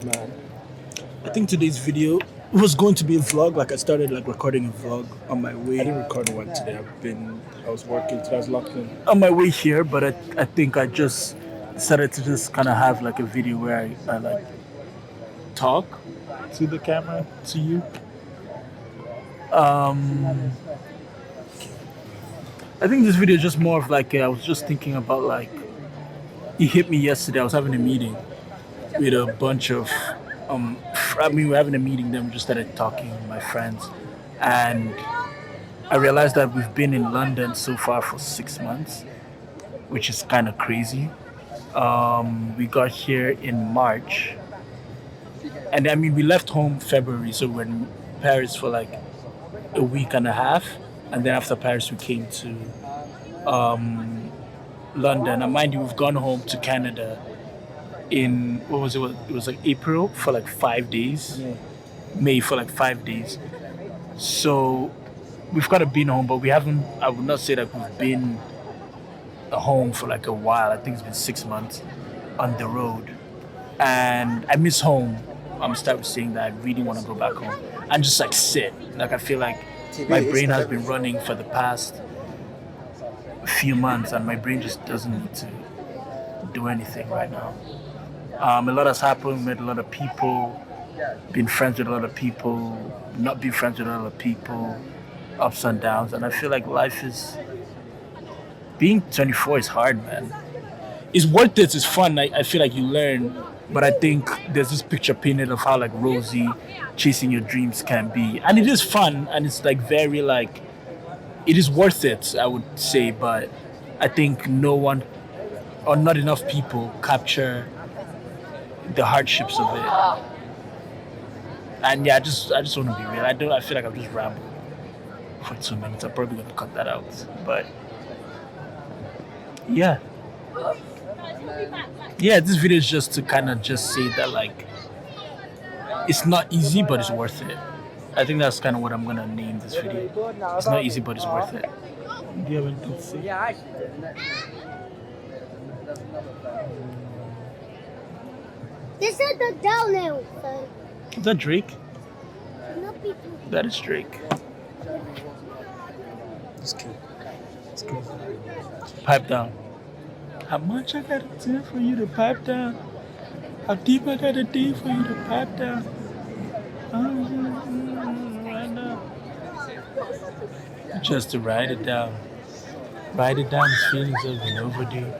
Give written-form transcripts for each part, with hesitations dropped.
Man, I think today's video was going to be a vlog. Like I started like recording a vlog on my way. I didn't record one today. I was working today. I was locked in on my way here, but I think I just decided to just kind of have like a video where I like talk to the camera to you. Um, I think this video is just more of like I was just thinking about like he hit me yesterday. I was having a meeting with a bunch of we're having a meeting, then we just started talking with my friends, and I realized that we've been in London so far for 6 months, which is kind of crazy. We got here in March, and I mean we left home February, so we're in Paris for like a week and a half, and then after Paris we came to um, London. And mind you, we've gone home to Canada in what was it? It was like April for like 5 days, May for like 5 days. So we've kind of been home, but we haven't. I would not say that we've been home for like a while. I think it's been 6 months on the road, and I miss home. I'm start saying that I really want to go back home and just like sit. Like I feel like my brain has been running for the past few months, and my brain just doesn't need to do anything right now. A lot has happened. Met a lot of people, been friends with a lot of people, not been friends with a lot of people, ups and downs, and I feel like life is being 24 is hard, man. It's worth it. It's fun. I feel like you learn, but I think there's this picture painted of how like rosy chasing your dreams can be, and it is fun, and it's like very like it is worth it. I would say, but I think no one or not enough people capture the hardships of it. And yeah, I just want to be real. I feel like I've just rambled for 2 minutes. I'm probably gonna cut that out. But yeah. Yeah, this video is just to kind of just say that like it's not easy but it's worth it. I think that's kind of what I'm gonna name this video. It's not easy but it's worth it. Do you have anything to say? This is the downhill. Is that Drake? Not people. That is Drake. It's cool. It's cool. Pipe down. How much I gotta do for you to pipe down? How deep I gotta dig for you to pipe down? Right now. Just to write it down. Write it down, these feelings have been overdue.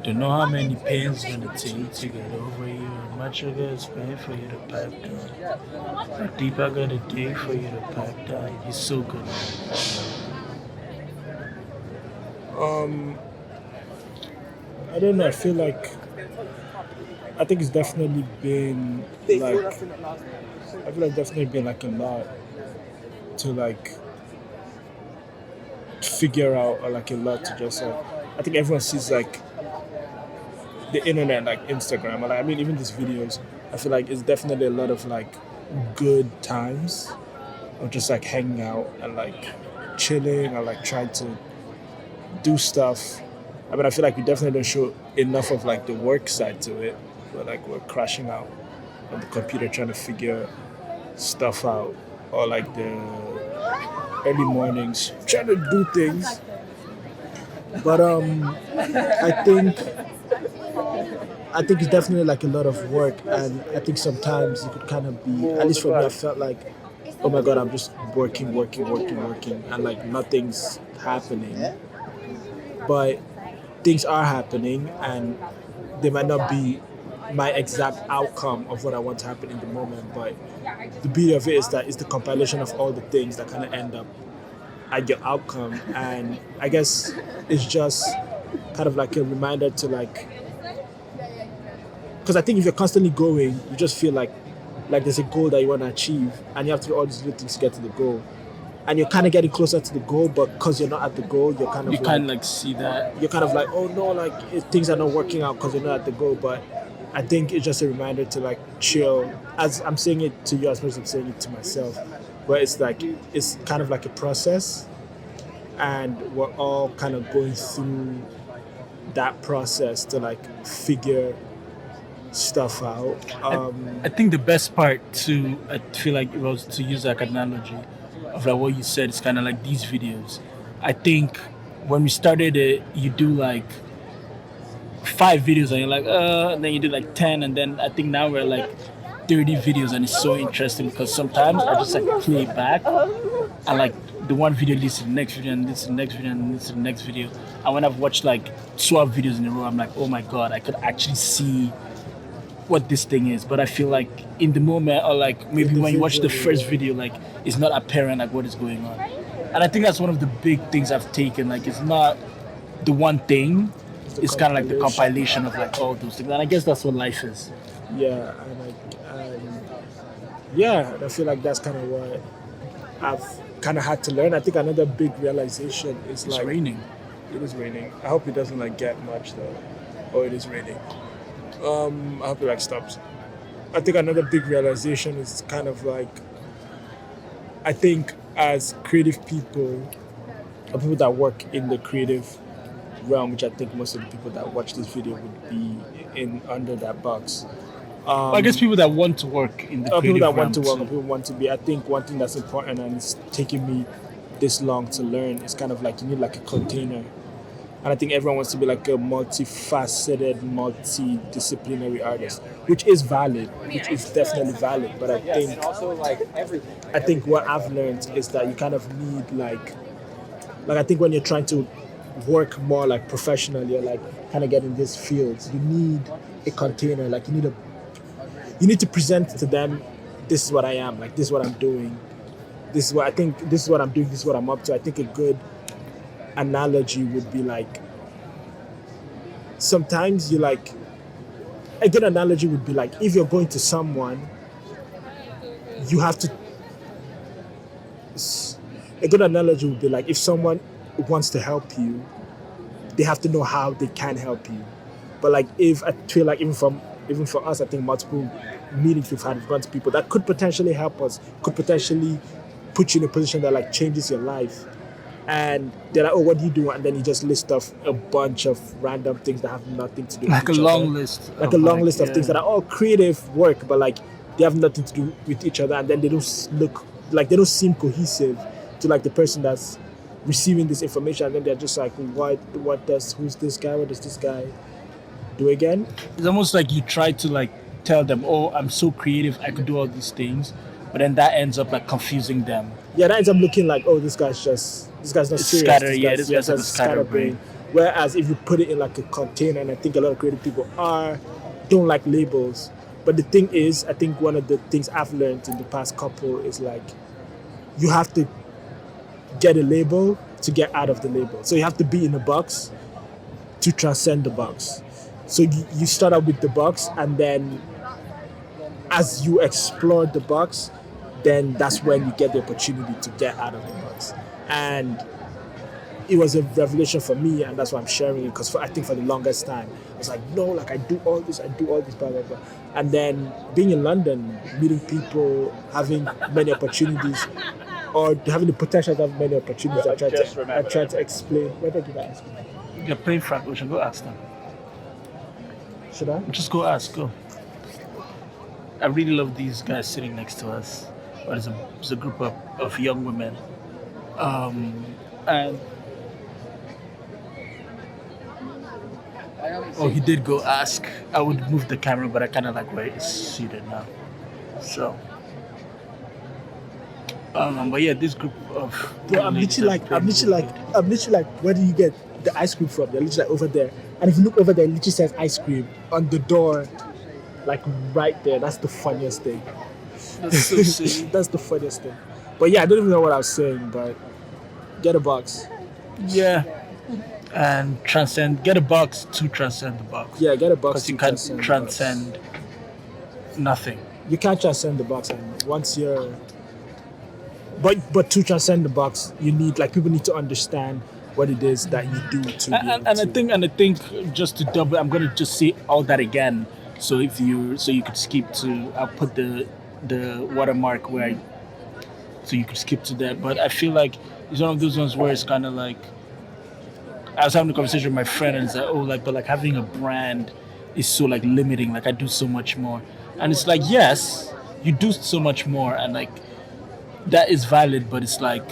Don't know how many pains it's gonna take to get over you. How much I gotta spend for you to pipe down. How deep I gotta dig for you to pipe down. He's so good. I don't know. I think it's definitely been like I feel like definitely been like a lot to like figure out, or like a lot to just like. I think everyone sees like the internet, like Instagram, or like, I mean even these videos. I feel like it's definitely a lot of like good times of just like hanging out and like chilling or like trying to do stuff. I mean, I feel like we definitely don't show enough of like the work side to it. But like we're crashing out on the computer trying to figure stuff out, or like the early mornings trying to do things. But I think I think it's definitely like a lot of work, and I think sometimes it could kind of be. At least for me, I felt like, oh my god, I'm just working, and like nothing's happening. But things are happening, and they might not be my exact outcome of what I want to happen in the moment. But the beauty of it is that it's the compilation of all the things that kind of end up at your outcome. And I guess it's just kind of like a reminder to like, because I think if you're constantly going, you just feel like there's a goal that you want to achieve, and you have to do all these little things to get to the goal. And you're kind of getting closer to the goal, but because you're not at the goal, you're kind of You kind of like see that. you're kind of like, oh no, like things are not working out because you're not at the goal. But I think it's just a reminder to like chill. As I'm saying it to you, as much as I'm saying it to myself, where it's like it's kind of like a process, and we're all kind of going through that process to like figure stuff out. I think the best part to I feel like it was to use like analogy of like what you said is kind of like these videos. I think when we started it, you do like 5 videos and you're like, and then you do like 10, and then I think now we're like 30 videos, and it's so interesting because sometimes I just like play it back and like the one video leads to the next video and leads to the next video and leads to the next video. And when I've watched like 12 videos in a row, I'm like, oh my god, I could actually see what this thing is. But I feel like in the moment, or like maybe when you watch the first video, like it's not apparent like what is going on. And I think that's one of the big things I've taken. Like it's not the one thing. It's kind of like the compilation of like all those things. And I guess that's what life is. Yeah, yeah, and I feel like that's kind of what I've kind of had to learn. I think another big realization is It's like raining. it is raining. I hope it doesn't like get much though. Oh, it is raining. I hope it like stops. I think another big realization is kind of like I think as creative people or people that work in the creative realm, which I think most of the people that watch this video would be in under that box. Well, I guess people that want to work in the People creative that want to realm work, too. people want to be. I think one thing that's important and it's taking me this long to learn is kind of like you need like a container. And I think everyone wants to be like a multifaceted, multidisciplinary artist, which is valid, which is definitely valid. But I think what I've learned is that you kind of need like I think when you're trying to work more like professionally or like kind of get in these fields, you need a container. Like you need to present to them, this is what I am, like this is what I'm doing, this is what I think, this is what I'm doing, this is what I'm up to. I think a good analogy would be like sometimes you like a good analogy would be like if you're going to someone, you have to. A good analogy would be like if someone wants to help you, they have to know how they can help you. But like if I feel like even for us, I think multiple meetings we've gone to people that could potentially help us, could potentially put you in a position that like changes your life. And they're like, oh, what do you do? And then you just list off a bunch of random things that have nothing to do with Like a each long other. list. Like of, a long list of yeah. things that are all creative work, but like they have nothing to do with each other, and then they don't look like they don't seem cohesive to like the person that's receiving this information, and then they're just like, who's this guy? What does this guy do again? It's almost like you try to like tell them, oh, I'm so creative, I could do all these things, but then that ends up like confusing them. Yeah, that ends up looking like, oh, this guy's not It's serious. scattered, yeah, this guy's like a just scatterbrain. Whereas if you put it in like a container, and I think a lot of creative people don't like labels. But the thing is, I think one of the things I've learned in the past couple is like you have to get a label to get out of the label. So you have to be in a box to transcend the box. So you start out with the box, and then as you explore the box, then that's when you get the opportunity to get out of the box. And it was a revelation for me, and that's why I'm sharing it, because I think for the longest time I was like, no, like I do all this, blah blah blah. And then being in London, meeting people, having many opportunities, or having the potential to have many opportunities, I try to explain. Whether did I ask you? You're playing Frank Ocean, go ask them. Should I? Just go ask, go. I really love these guys sitting next to us. Well, it's a group of young women. And oh, he did go ask. I would move the camera, but I kind of like where it's seated now. So, but yeah, this group of Bro, I'm ladies literally like, where do you get the ice cream from? They're literally like over there. And if you look over there, it literally says ice cream on the door, like right there. That's the funniest thing. That's so silly. That's the funniest thing. But yeah, I don't even know what I was saying, but get a box. Yeah, and get a box to transcend the box. Yeah, get a box. Because you to can't the box. transcend nothing. You can't transcend the box, and once you're but to transcend the box, you need like people need to understand what it is that you do to be able to. I think just to double, I'm gonna just say all that again. So you could skip to, I'll put the watermark so you could skip to that. But I feel like it's one of those ones where it's kind of like I was having a conversation with my friend, and it's like, oh, like, but like having a brand is so like limiting. Like I do so much more, and it's like yes, you do so much more, and like that is valid, but it's like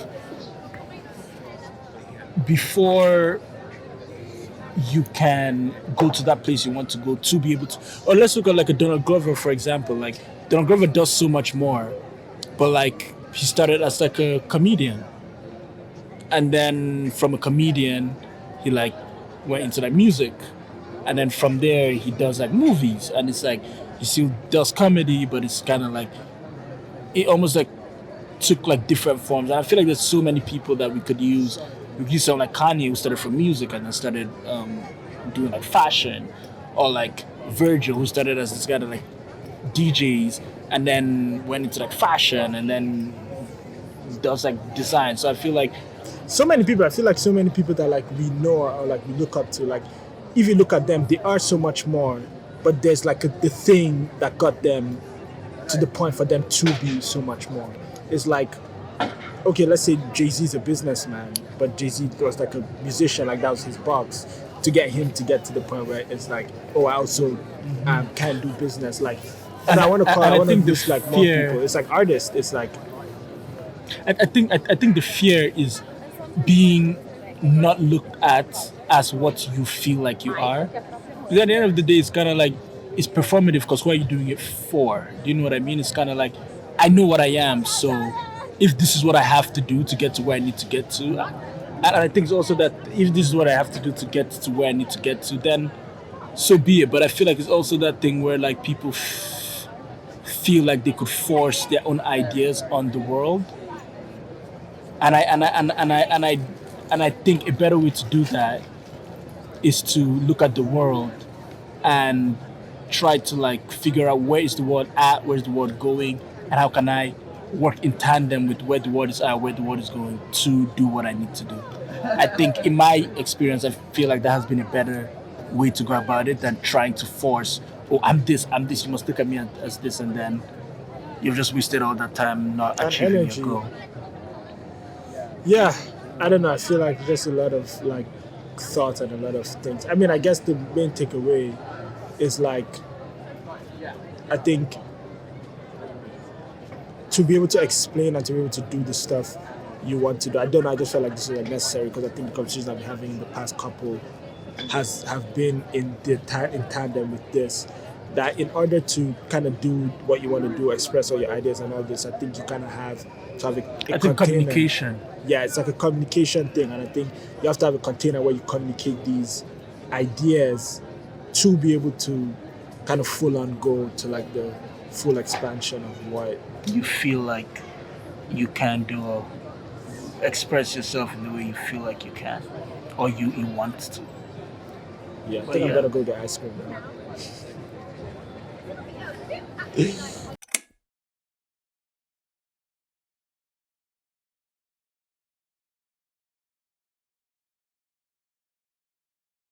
before you can go to that place you want to go to be able to. Or let's look at like a Donald Glover, for example. Like Donald Glover does so much more, but like he started as like a comedian, and then from a comedian, he like went into like music, and then from there he does like movies, and it's like he still does comedy, but it's kind of like it almost like took like different forms. And I feel like there's so many people that we could use. We could use someone like Kanye who started from music and then started doing like fashion, or like Virgil who started as this guy that like DJs and then went into like fashion and then does like design. So I feel like So many people, I feel like so many people that like we know or like we look up to, like if you look at them, they are so much more, but there's like the thing that got them to the point for them to be so much more. It's like, okay, let's say Jay-Z's a businessman, but Jay-Z was like a musician, like that was his box to get him to get to the point where it's like, oh, I also can do business. Like, and I want to call, and I I want to think the boost like more fear- people. It's like artists. It's like, I think the fear is being not looked at as what you feel like you are. Because at the end of the day, it's kind of like it's performative. Because what are you doing it for? Do you know what I mean? It's kind of like I know what I am, so if this is what I have to do to get to where I need to get to, and I think it's also that if this is what I have to do to get to where I need to get to, then so be it. But I feel like it's also that thing where like people feel like they could force their own ideas on the world, and I think a better way to do that is to look at the world and try to like figure out where is the world at, where's the world going, and how can I work in tandem with where the world is at, where the world is going to do what I need to do. I think in my experience, I feel like that has been a better way to go about it than trying to force, oh, I'm this, you must look at me as this, and then you've just wasted all that time not And achieving energy. your goal. yeah, I don't know. I feel like there's a lot of like thoughts and a lot of things. I mean, I guess the main takeaway is like, I think to be able to explain and to be able to do the stuff you want to do. I don't know. I just felt like this is like necessary because I think the conversations I've been having in the past couple have been in tandem with this. That in order to kind of do what you want to do, express all your ideas and all this, I think you kind of have to have a I think container. communication. Yeah, it's like a communication thing, and I think you have to have a container where you communicate these ideas to be able to kind of full on go to like the full expansion of what. You feel like you can do or express yourself in the way you feel like you can or you want to. Yeah, I But think I'm yeah. gonna go get ice cream now.